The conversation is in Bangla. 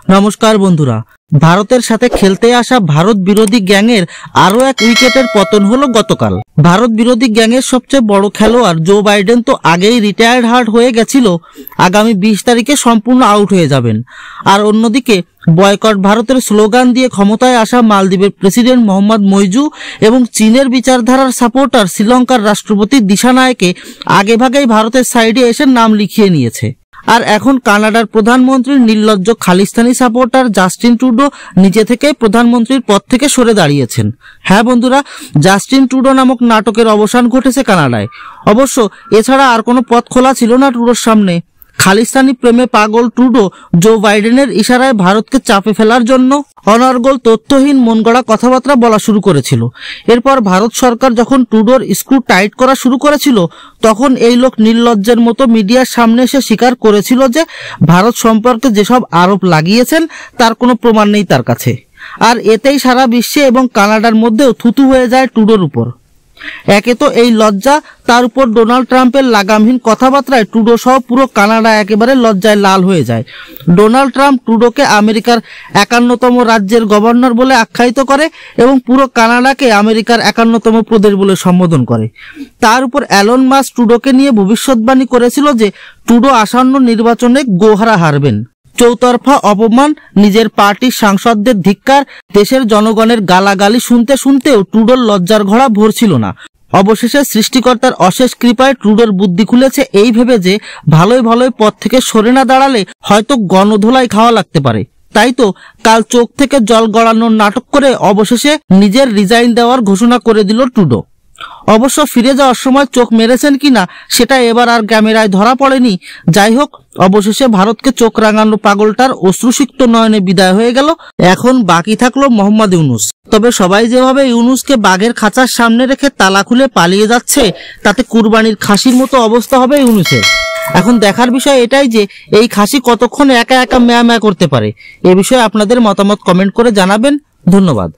নমস্কার বন্ধুরা, ভারতের সাথে খেলতে আসা ভারত বিরোধী গ্যাংয়ের আরো এক উইকেটের পতন হলো গতকাল। ভারত বিরোধী গ্যাংয়ের সবচেয়ে বড় খেলোয়াড় জো বাইডেন তো আগেই রিটায়ার্ড হার্ট হয়ে গেছিল, আগামী 20 তারিখে সম্পূর্ণ আউট হয়ে যাবেন। আর অন্যদিকে বয়কট ভারতের স্লোগান দিয়ে ক্ষমতায় আসা মালদ্বীপের প্রেসিডেন্ট মোহাম্মদ মইজু এবং চীনের বিচারধারার সাপোর্টার শ্রীলঙ্কার রাষ্ট্রপতি দিশানায়েকে আগেভাগেই ভারতের সাইডে এসে নাম লিখিয়ে নিয়েছে। আর এখন কানাডার প্রধানমন্ত্রীর নির্লজ্জ খালিস্তানি সাপোর্টার জাস্টিন ট্রুডো নিজে থেকে প্রধানমন্ত্রীর পদ থেকে সরে দাঁড়িয়েছেন। হ্যাঁ বন্ধুরা, জাস্টিন ট্রুডো নামক নাটকের অবসান ঘটেছে কানাডায়। অবশ্য এছাড়া আর কোনো পথ খোলা ছিল না ট্রুডোর সামনে। খালিস্তানি প্রেমে পাগল ট্রুডো জো বাইডেনের ইশারায় ভারতকে চাপে ফেলার জন্য অনর্গল তথ্যহীন মনগড়া কথাবার্তা বলা শুরু করেছিল। এরপর ভারত সরকার যখন ট্রুডোর স্ক্রু টাইট করা শুরু করেছিল, তখন এই লোক নির্লজ্জের মতো মিডিয়ার সামনে এসে স্বীকার করেছিল যে ভারত সম্পর্কে যেসব আরোপ লাগিয়েছেন তার কোনো প্রমাণ নেই তার কাছে। আর এতেই সারা বিশ্বে এবং কানাডার মধ্যেও থুতু হয়ে যায় ট্রুডোর উপর। একে তো এই লজ্জা, তার উপর ডোনাল্ড ট্রাম্পের লাগামহীন কথাবার্তায় ট্রুডো সহ পুরো কানাডা একেবারে লজ্জায় লাল হয়ে যায়। ডোনাল্ড ট্রাম্প ট্রুডোকে আমেরিকার 51তম রাজ্যের গভর্নর বলে আখ্যায়িত করে এবং পুরো কানাডাকে আমেরিকার 51তম প্রদেশ বলে সম্বোধন করে। তার উপর অ্যালন মাস্ক ট্রুডোকে নিয়ে ভবিষ্যৎবাণী করেছিল যে ট্রুডো আসন্ন নির্বাচনে গোহারা হারবেন। চৌতরফা অপমান, নিজের পার্টির সাংসদদের ধিক্কার, দেশের জনগণের গালাগালি শুনতে শুনতেও ট্রুডোর লজ্জার ঘোড়া ভরছিল না। অবশেষে সৃষ্টিকর্তার অশেষ কৃপায় ট্রুডোর বুদ্ধি খুলেছে এই ভেবে যে ভালোই ভালোই পথ থেকে সরে না দাঁড়ালে হয়তো গণধোলাই খাওয়া লাগতে পারে। তাই তো কাল চোখ থেকে জল গড়ানোর নাটক করে অবশেষে নিজের রিজাইন দেওয়ার ঘোষণা করে দিল ট্রুডো। অবশ্য ফিরে যাওয়ার সময় চোখ মেরেছেন কিনা সেটা এবার আর ক্যামেরায় ধরা পড়েনি। যাই হোক, অবশেষে ভারতকে চোখ রাঙানো পাগলটার অশ্রুসিক্ত নয়নে বিদায় হয়ে গেল। এখন বাকি থাকলো মোহাম্মদ ইউনুস। তবে সবাই যেভাবে ইউনুসকে বাঘের খাঁচার সামনে রেখে তালা খুলে পালিয়ে যাচ্ছে, তাতে কুরবানির খাসির মতো অবস্থা হবে ইউনুসের। এখন দেখার বিষয় এটাই যে এই খাসি কতক্ষণ একা একা ম্যা ম্যা করতে পারে। এ বিষয়ে আপনাদের মতামত কমেন্ট করে জানাবেন। ধন্যবাদ।